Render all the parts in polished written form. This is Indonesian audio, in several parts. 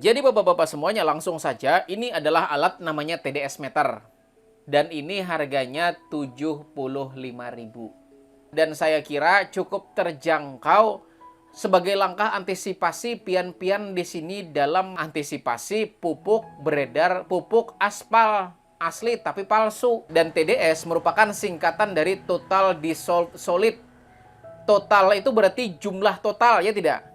Jadi bapak-bapak semuanya langsung saja, ini adalah alat namanya TDS meter. Dan ini harganya 75.000. Dan saya kira cukup terjangkau sebagai langkah antisipasi pian-pian di sini dalam antisipasi pupuk beredar, pupuk aspal asli tapi palsu. Dan TDS merupakan singkatan dari Total Dissolved Solid. Total itu berarti jumlah total, ya tidak?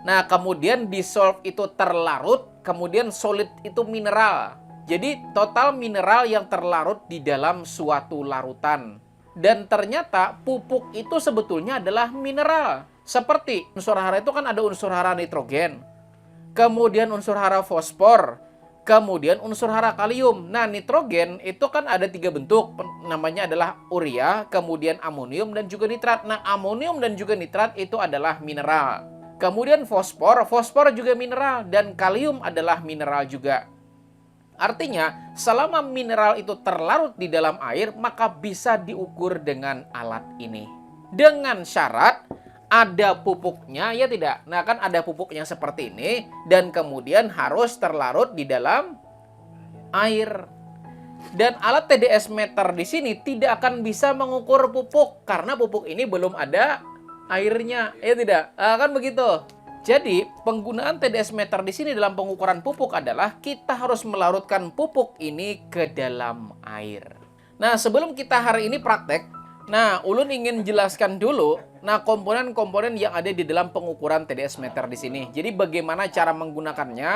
Nah, kemudian dissolve itu terlarut, kemudian solid itu mineral. Jadi, total mineral yang terlarut di dalam suatu larutan. Dan ternyata pupuk itu sebetulnya adalah mineral. Seperti unsur hara itu kan ada unsur hara nitrogen, kemudian unsur hara fosfor, kemudian unsur hara kalium. Nah, nitrogen itu kan ada 3 bentuk, namanya adalah urea, kemudian amonium, dan juga nitrat. Nah, amonium dan juga nitrat itu adalah mineral. Kemudian fosfor juga mineral, dan kalium adalah mineral juga. Artinya, selama mineral itu terlarut di dalam air, maka bisa diukur dengan alat ini. Dengan syarat ada pupuknya, ya tidak? Nah, kan ada pupuknya seperti ini, dan kemudian harus terlarut di dalam air. Dan alat TDS meter di sini tidak akan bisa mengukur pupuk, karena pupuk ini belum ada airnya, ya tidak? Kan begitu. Jadi, penggunaan TDS meter di sini dalam pengukuran pupuk adalah kita harus melarutkan pupuk ini ke dalam air. Nah, sebelum kita hari ini praktek, Ulun ingin jelaskan dulu komponen-komponen yang ada di dalam pengukuran TDS meter di sini. Jadi, bagaimana cara menggunakannya,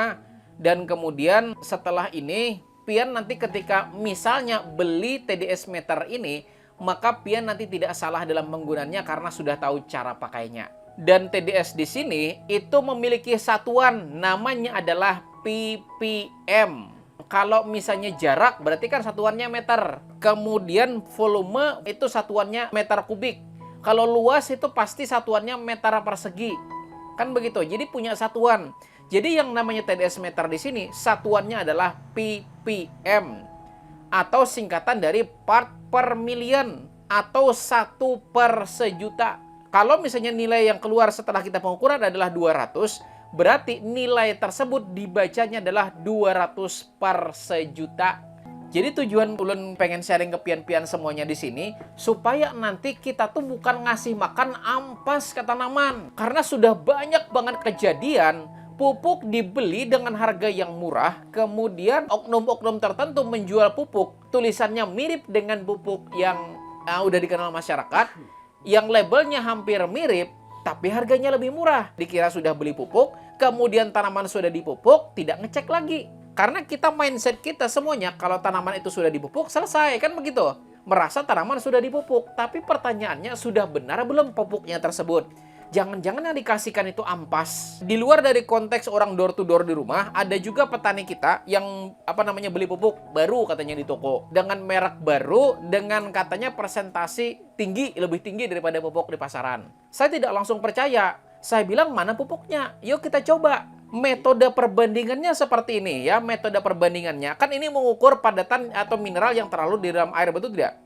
dan kemudian setelah ini pian nanti ketika misalnya beli TDS meter ini, maka pian nanti tidak salah dalam penggunaannya karena sudah tahu cara pakainya. Dan TDS di sini itu memiliki satuan namanya adalah ppm. Kalau misalnya jarak berarti kan satuannya meter. Kemudian volume itu satuannya meter kubik. Kalau luas itu pasti satuannya meter persegi. Kan begitu. Jadi punya satuan. Jadi yang namanya TDS meter di sini satuannya adalah ppm atau singkatan dari part per million atau 1 per sejuta. Kalau misalnya nilai yang keluar setelah kita pengukuran adalah 200, berarti nilai tersebut dibacanya adalah 200 per sejuta. Jadi tujuan ulun pengen sharing ke pian-pian semuanya di sini supaya nanti kita tuh bukan ngasih makan ampas ke tanaman. Karena sudah banyak banget kejadian pupuk dibeli dengan harga yang murah, kemudian oknum-oknum tertentu menjual pupuk, tulisannya mirip dengan pupuk yang udah dikenal masyarakat, yang labelnya hampir mirip, tapi harganya lebih murah. Dikira sudah beli pupuk, kemudian tanaman sudah dipupuk, tidak ngecek lagi. Karena kita mindset kita semuanya, kalau tanaman itu sudah dipupuk, selesai, kan begitu? Merasa tanaman sudah dipupuk, tapi pertanyaannya sudah benar belum pupuknya tersebut? Jangan-jangan yang dikasihkan itu ampas. Di luar dari konteks orang door to door di rumah, ada juga petani kita yang beli pupuk baru katanya di toko dengan merek baru, dengan katanya persentase tinggi, lebih tinggi daripada pupuk di pasaran. Saya tidak langsung percaya. Saya bilang, mana pupuknya? Yuk kita coba. Metode perbandingannya seperti ini ya, metode perbandingannya. Kan ini mengukur padatan atau mineral yang terlalu di dalam air, betul tidak?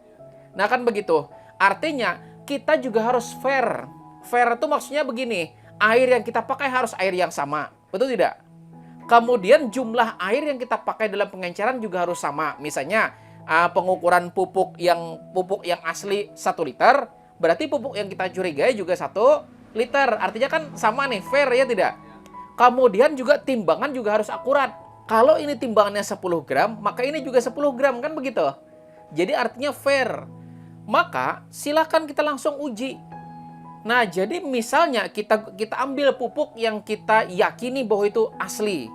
Nah, kan begitu. Artinya kita juga harus fair. Fair itu maksudnya begini, air yang kita pakai harus air yang sama, betul tidak? Kemudian jumlah air yang kita pakai dalam pengenceran juga harus sama. Misalnya pengukuran pupuk yang asli 1 liter, berarti pupuk yang kita curigai juga 1 liter. Artinya kan sama nih, fair ya tidak? Kemudian juga timbangan juga harus akurat. Kalau ini timbangannya 10 gram, maka ini juga 10 gram, kan begitu? Jadi artinya fair. Maka silakan kita langsung uji. Nah, jadi misalnya kita ambil pupuk yang kita yakini bahwa itu asli.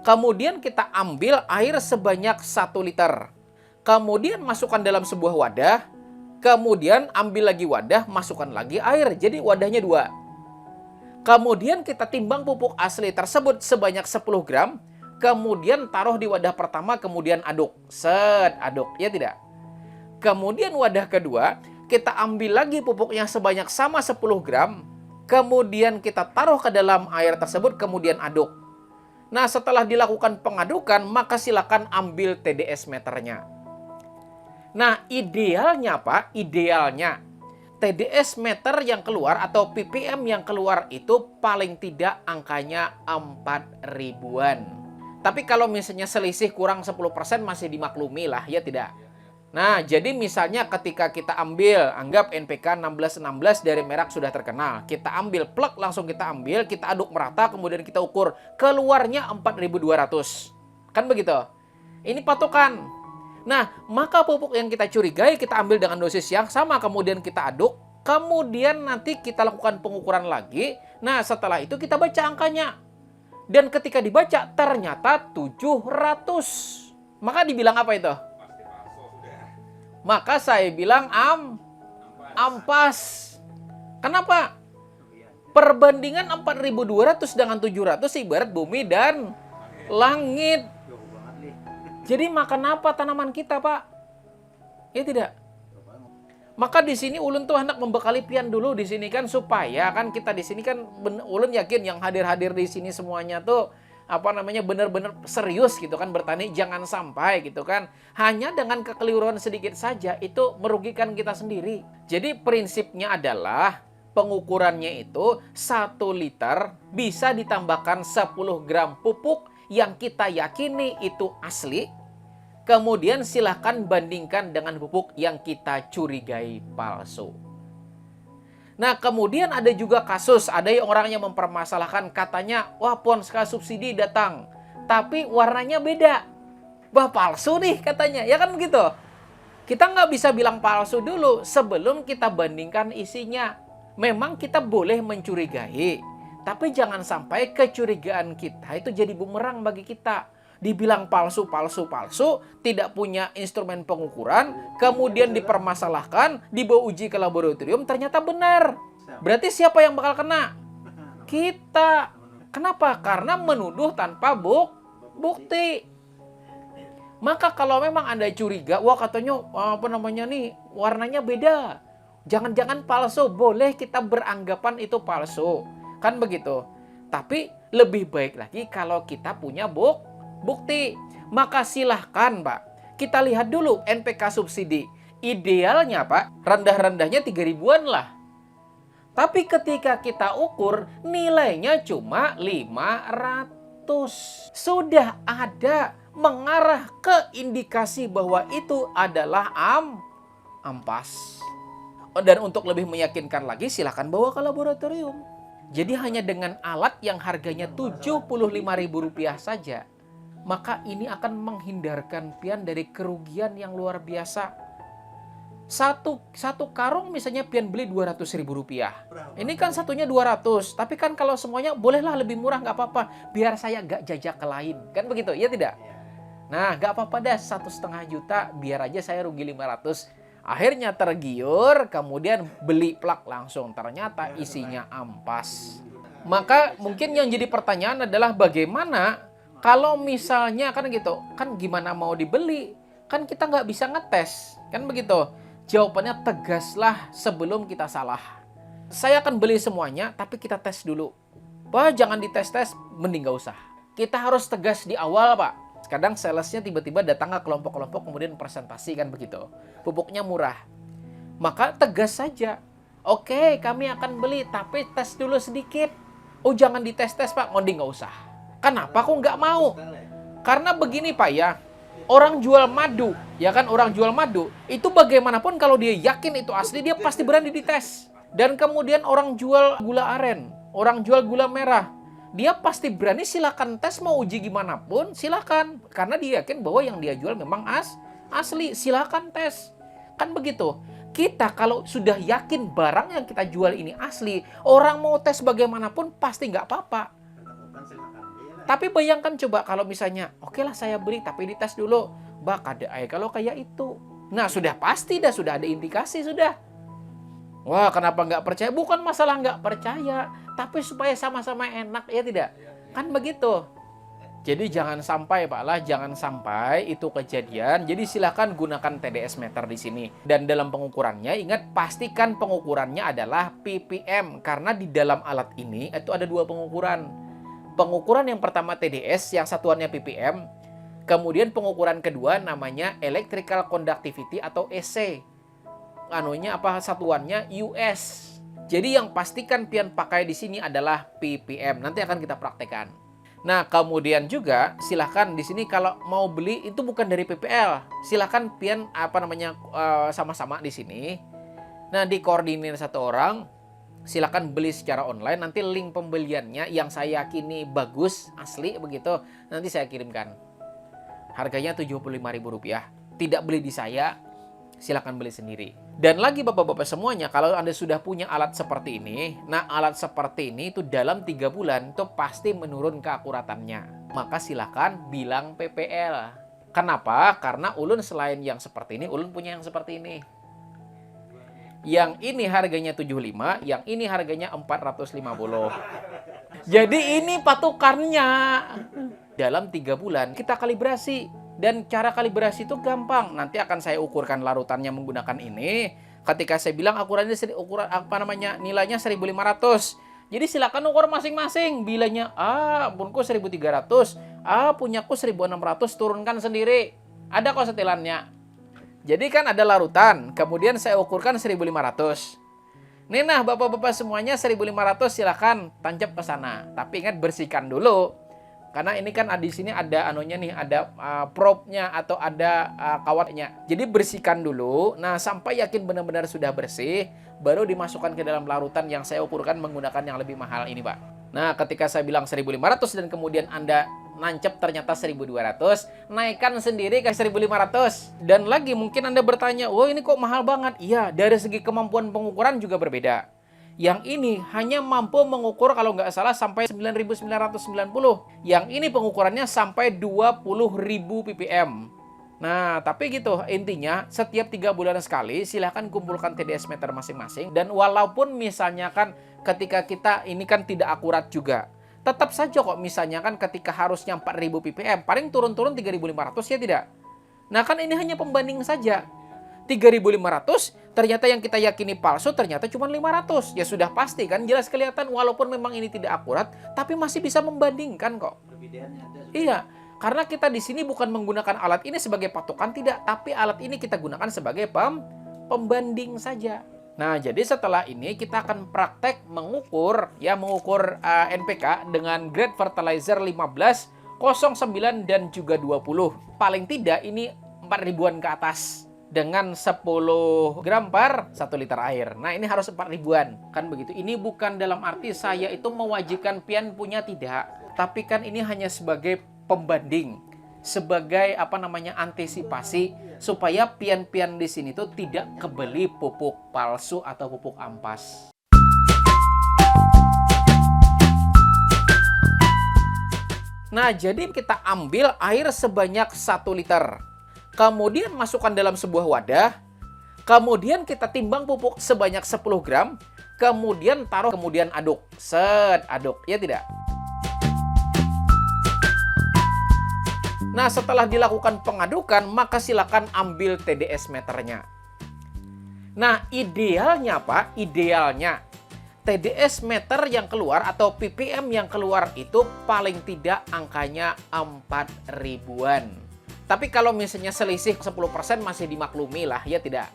Kemudian kita ambil air sebanyak 1 liter. Kemudian masukkan dalam sebuah wadah. Kemudian ambil lagi wadah, masukkan lagi air. Jadi wadahnya 2. Kemudian kita timbang pupuk asli tersebut sebanyak 10 gram. Kemudian taruh di wadah pertama, kemudian aduk. Aduk, ya tidak? Kemudian wadah kedua, kita ambil lagi pupuknya sebanyak sama 10 gram, kemudian kita taruh ke dalam air tersebut, kemudian aduk. Nah, setelah dilakukan pengadukan, maka silakan ambil TDS meternya. Nah, idealnya apa? Idealnya TDS meter yang keluar atau ppm yang keluar itu paling tidak angkanya 4 ribuan. Tapi kalau misalnya selisih kurang 10% masih dimaklumi lah, ya tidak? Nah, jadi misalnya ketika kita ambil, anggap NPK 1616 dari merek sudah terkenal. Kita ambil, plek langsung kita ambil, kita aduk merata, kemudian kita ukur. Keluarnya 4200. Kan begitu? Ini patokan. Nah, maka pupuk yang kita curigai, kita ambil dengan dosis yang sama, kemudian kita aduk. Kemudian nanti kita lakukan pengukuran lagi. Nah, setelah itu kita baca angkanya. Dan ketika dibaca, ternyata 700. Maka dibilang apa itu? Maka saya bilang ampas. Kenapa? Perbandingan 4200 dengan 700 ibarat bumi dan langit. Jadi makan apa tanaman kita, Pak? Ya tidak. Maka di sini ulun tuh hendak membekali pian dulu di sini kan, supaya kan kita di sini kan ulun yakin yang hadir-hadir di sini semuanya tuh benar-benar serius gitu kan bertani, jangan sampai gitu kan hanya dengan kekeliruan sedikit saja itu merugikan kita sendiri. Jadi prinsipnya adalah pengukurannya itu 1 liter bisa ditambahkan 10 gram pupuk yang kita yakini itu asli. Kemudian silahkan bandingkan dengan pupuk yang kita curigai palsu. Nah, kemudian ada juga kasus, ada yang orang yang mempermasalahkan, katanya, wah Ponska subsidi datang, tapi warnanya beda. Wah palsu nih katanya, ya kan begitu. Kita nggak bisa bilang palsu dulu sebelum kita bandingkan isinya. Memang kita boleh mencurigai, tapi jangan sampai kecurigaan kita itu jadi bumerang bagi kita. Dibilang palsu, tidak punya instrumen pengukuran, kemudian dipermasalahkan, dibawa uji ke laboratorium, ternyata benar. Berarti siapa yang bakal kena? Kita. Kenapa? Karena menuduh tanpa bukti. Maka kalau memang Anda curiga, wah katanya warnanya beda. Jangan-jangan palsu, boleh kita beranggapan itu palsu. Kan begitu. Tapi lebih baik lagi kalau kita punya bukti. Maka silahkan Pak, kita lihat dulu NPK subsidi. Idealnya Pak, rendah-rendahnya 3 ribuan lah. Tapi ketika kita ukur, nilainya cuma 500. Sudah ada mengarah ke indikasi bahwa itu adalah ampas. Dan untuk lebih meyakinkan lagi, silahkan bawa ke laboratorium. Jadi hanya dengan alat yang harganya Rp75.000 saja, maka ini akan menghindarkan pian dari kerugian yang luar biasa. Satu karung misalnya pian beli Rp200.000. Ini kan satunya 200, tapi kan kalau semuanya bolehlah lebih murah, nggak apa-apa. Biar saya nggak jajak ke lain, kan begitu, ya tidak? Nah, nggak apa-apa dah, 1,5 juta, biar aja saya rugi 500. Akhirnya tergiur, kemudian beli plak langsung, ternyata isinya ampas. Maka mungkin yang jadi pertanyaan adalah bagaimana kalau misalnya kan gitu, kan gimana mau dibeli? Kan kita nggak bisa ngetes, kan begitu? Jawabannya tegaslah sebelum kita salah. Saya akan beli semuanya, tapi kita tes dulu. Wah, jangan dites-tes, mending nggak usah. Kita harus tegas di awal, Pak. Kadang salesnya tiba-tiba datang ke kelompok-kelompok, kemudian presentasi kan begitu. Pupuknya murah. Maka tegas saja. Oke, kami akan beli, tapi tes dulu sedikit. Oh, jangan dites-tes, Pak, mending nggak usah. Kenapa kok nggak mau? Karena begini Pak ya, orang jual madu, ya kan, orang jual madu, itu bagaimanapun kalau dia yakin itu asli, dia pasti berani dites. Dan kemudian orang jual gula aren, orang jual gula merah, dia pasti berani silakan tes, mau uji gimana pun silakan. Karena dia yakin bahwa yang dia jual memang asli, silakan tes. Kan begitu. Kita kalau sudah yakin barang yang kita jual ini asli, orang mau tes bagaimanapun pasti nggak apa-apa. Tapi bayangkan coba kalau misalnya, oke lah saya beli tapi dites dulu. Bak ada kalau kayak itu. Nah sudah pasti dah, sudah ada indikasi sudah. Wah kenapa nggak percaya? Bukan masalah nggak percaya, tapi supaya sama-sama enak, ya tidak? Kan begitu. Jadi jangan sampai Pak lah, jangan sampai itu kejadian. Jadi silakan gunakan TDS meter di sini. Dan dalam pengukurannya, ingat pastikan pengukurannya adalah ppm. Karena di dalam alat ini itu ada 2 pengukuran. Pengukuran yang pertama TDS yang satuannya ppm, kemudian pengukuran kedua namanya electrical conductivity atau EC. Satuannya US. Jadi yang pastikan pian pakai di sini adalah ppm. Nanti akan kita praktekkan. Nah, kemudian juga silahkan di sini kalau mau beli itu bukan dari PPL. Silahkan pian sama-sama di sini. Nah, dikoordinir satu orang, silahkan beli secara online. Nanti link pembeliannya yang saya yakini bagus, asli begitu, nanti saya kirimkan. Harganya Rp75.000. Tidak beli di saya, silahkan beli sendiri. Dan lagi Bapak-Bapak semuanya, kalau Anda sudah punya alat seperti ini, nah alat seperti ini itu dalam 3 bulan itu pasti menurun keakuratannya. Maka silahkan bilang PPL. Kenapa? Karena ulun selain yang seperti ini, ulun punya yang seperti ini. Yang ini harganya 75, yang ini harganya 450. Jadi ini patokannya. Dalam 3 bulan kita kalibrasi. Dan cara kalibrasi itu gampang. Nanti akan saya ukurkan larutannya menggunakan ini. Ketika saya bilang nilainya 1.500. Jadi silakan ukur masing-masing. Bilanya bunku 1.300, punyaku 1.600, turunkan sendiri. Ada kok setilannya. Jadi kan ada larutan, kemudian saya ukurkan 1.500. Nih nah Bapak-bapak semuanya 1.500 silakan tancap ke sana. Tapi ingat bersihkan dulu. Karena ini kan di sini ada ada probe-nya atau ada kawatnya. Jadi bersihkan dulu. Nah, sampai yakin benar-benar sudah bersih, baru dimasukkan ke dalam larutan yang saya ukurkan menggunakan yang lebih mahal ini, Pak. Nah, ketika saya bilang 1.500 dan kemudian Anda nancep ternyata 1.200, naikkan sendiri ke 1.500. Dan lagi mungkin Anda bertanya, "Oh, ini kok mahal banget?" Iya, dari segi kemampuan pengukuran juga berbeda. Yang ini hanya mampu mengukur kalau nggak salah sampai 9.990. Yang ini pengukurannya sampai 20.000 ppm. Nah, tapi gitu intinya setiap 3 bulan sekali silahkan kumpulkan TDS meter masing-masing. Dan walaupun misalnya kan ketika kita ini kan tidak akurat juga, tetap saja kok misalnya kan ketika harusnya 4.000 ppm, paling turun-turun 3.500 ya tidak? Nah kan ini hanya pembanding saja. 3.500, ternyata yang kita yakini palsu ternyata cuma 500. Ya sudah pasti kan, jelas kelihatan walaupun memang ini tidak akurat, tapi masih bisa membandingkan kok. Iya, karena kita di sini bukan menggunakan alat ini sebagai patokan, tidak, tapi alat ini kita gunakan sebagai pembanding saja. Nah, jadi setelah ini kita akan praktek mengukur NPK dengan grade fertilizer 15, 09 dan juga 20. Paling tidak ini 4.000-an ke atas. Dengan 10 gram per 1 liter air. Nah, ini harus 4.000-an. Kan begitu. Ini bukan dalam arti saya itu mewajibkan pian punya, tidak. Tapi kan ini hanya sebagai pembanding. Sebagai antisipasi. Supaya pian-pian di sini tuh tidak kebeli pupuk palsu atau pupuk ampas. Nah, jadi kita ambil air sebanyak 1 liter. Kemudian masukkan dalam sebuah wadah, kemudian kita timbang pupuk sebanyak 10 gram, kemudian taruh, kemudian aduk. Aduk, ya tidak? Nah, setelah dilakukan pengadukan, maka silakan ambil TDS meternya. Nah, idealnya apa? Idealnya TDS meter yang keluar atau ppm yang keluar itu paling tidak angkanya 4.000-an. Tapi kalau misalnya selisih 10% masih dimaklumi lah, ya tidak.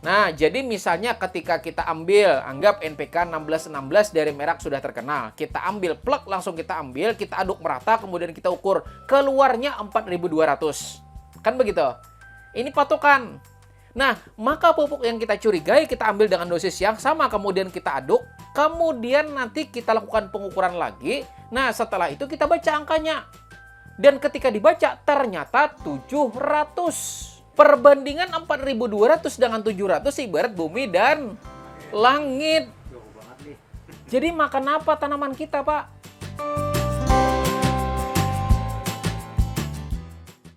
Nah, jadi misalnya ketika kita ambil, anggap NPK 1616 dari merek sudah terkenal. Kita ambil, plug langsung kita ambil, kita aduk merata, kemudian kita ukur. Keluarnya 4.200. Kan begitu? Ini patokan. Nah, maka pupuk yang kita curigai, kita ambil dengan dosis yang sama, kemudian kita aduk. Kemudian nanti kita lakukan pengukuran lagi. Nah, setelah itu kita baca angkanya. Dan ketika dibaca, ternyata 700. Perbandingan 4.200 dengan 700 ibarat bumi dan langit. Jadi makan apa tanaman kita, Pak?